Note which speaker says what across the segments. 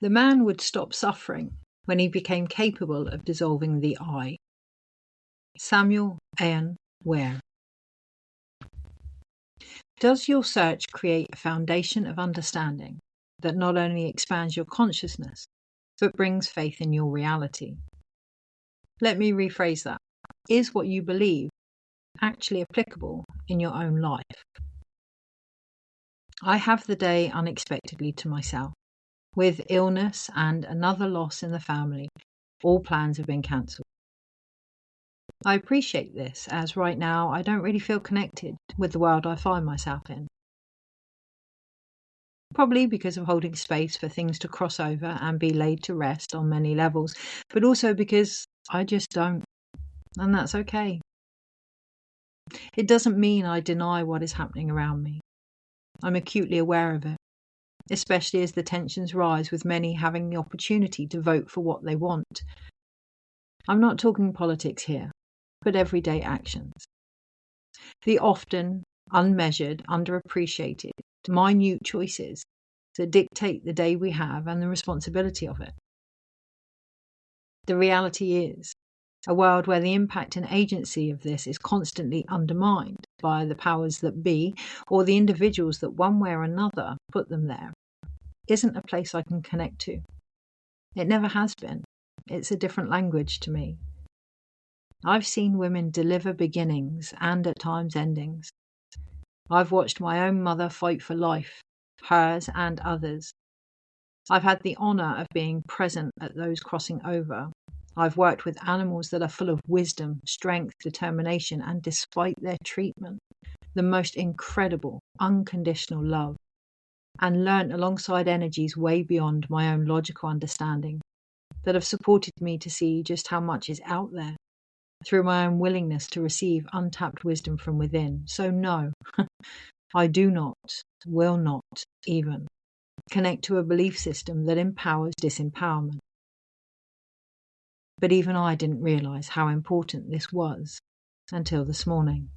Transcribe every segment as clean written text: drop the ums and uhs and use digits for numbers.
Speaker 1: The man would stop suffering when he became capable of dissolving the I. Samuel Ian Ware. Does your search create a foundation of understanding that not only expands your consciousness, but brings faith in your reality? Let me rephrase that. Is what you believe actually applicable in your own life? I have the day unexpectedly to myself. With illness and another loss in the family, all plans have been cancelled. I appreciate this, as right now I don't really feel connected with the world I find myself in. Probably because of holding space for things to cross over and be laid to rest on many levels, but also because I just don't, and that's okay. It doesn't mean I deny what is happening around me. I'm acutely aware of it, especially as the tensions rise with many having the opportunity to vote for what they want. I'm not talking politics here, but everyday actions. The often unmeasured, underappreciated, minute choices that dictate the day we have and the responsibility of it. The reality is a world where the impact and agency of this is constantly undermined by the powers that be or the individuals that one way or another put them there isn't a place I can connect to. It never has been. It's a different language to me. I've seen women deliver beginnings and at times endings. I've watched my own mother fight for life, hers and others. I've had the honour of being present at those crossing over. I've worked with animals that are full of wisdom, strength, determination, and despite their treatment, the most incredible, unconditional love, and learnt alongside energies way beyond my own logical understanding that have supported me to see just how much is out there through my own willingness to receive untapped wisdom from within. So no, I do not, will not even connect to a belief system that empowers disempowerment. But even I didn't realise how important this was until this morning.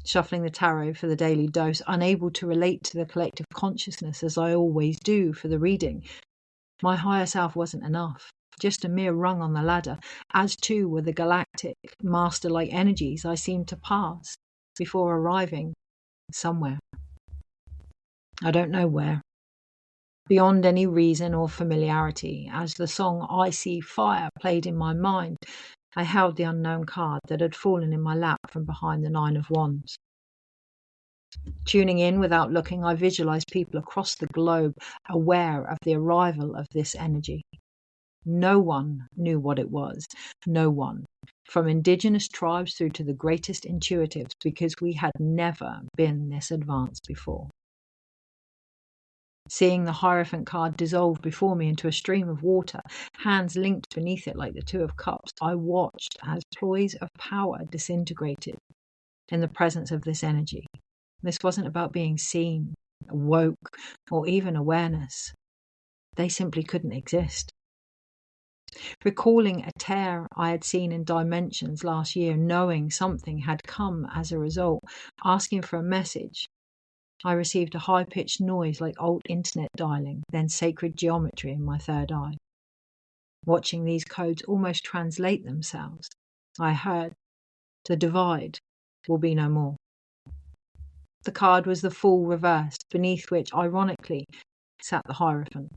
Speaker 1: Shuffling the tarot for the daily dose, unable to relate to the collective consciousness as I always do for the reading, my higher self wasn't enough, just a mere rung on the ladder, as too were the galactic, master-like energies I seemed to pass before arriving somewhere. I don't know where. Beyond any reason or familiarity, as the song I See Fire played in my mind, I held the unknown card that had fallen in my lap from behind the Nine of Wands. Tuning in without looking, I visualized people across the globe aware of the arrival of this energy. No one knew what it was. No one. From indigenous tribes through to the greatest intuitives, because we had never been this advanced before. Seeing the Hierophant card dissolve before me into a stream of water, hands linked beneath it like the Two of Cups, I watched as ploys of power disintegrated in the presence of this energy. This wasn't about being seen, awoke, or even awareness. They simply couldn't exist. Recalling a tear I had seen in Dimensions last year, knowing something had come as a result, asking for a message, I received a high-pitched noise like old internet dialing, then sacred geometry in my third eye. Watching these codes almost translate themselves, I heard, the divide will be no more. The card was the Fool reversed, beneath which, ironically, sat the Hierophant.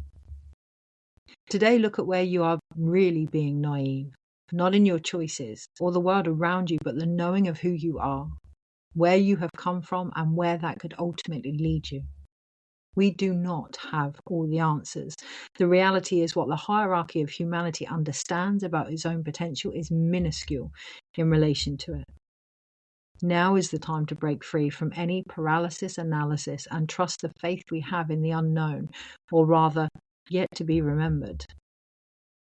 Speaker 1: Today, look at where you are really being naive, not in your choices or the world around you, but the knowing of who you are, where you have come from, and where that could ultimately lead you. We do not have all the answers. The reality is what the hierarchy of humanity understands about its own potential is minuscule in relation to it. Now is the time to break free from any paralysis analysis and trust the faith we have in the unknown, or rather, yet to be remembered.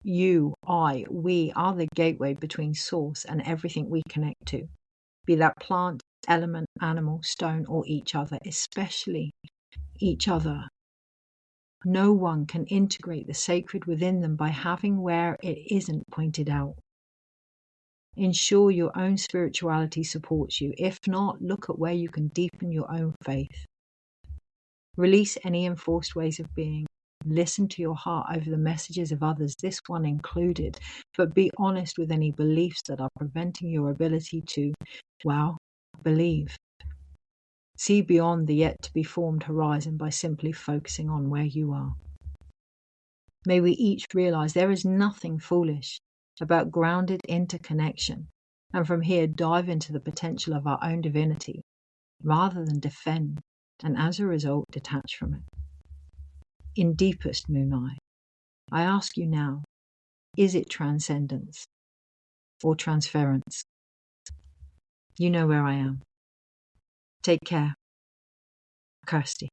Speaker 1: You, I, we are the gateway between source and everything we connect to, be that plant, element, animal, stone, or each other, especially each other. No one can integrate the sacred within them by having where it isn't pointed out. Ensure your own spirituality supports you. If not, look at where you can deepen your own faith. Release any enforced ways of being. Listen to your heart over the messages of others, this one included, but be honest with any beliefs that are preventing your ability to, well, believe. See beyond the yet-to-be-formed horizon by simply focusing on where you are. May we each realize there is nothing foolish about grounded interconnection, and from here dive into the potential of our own divinity, rather than defend, and as a result detach from it. In deepest Munai, I ask you now, is it transcendence or transference? You know where I am. Take care. Kirsty.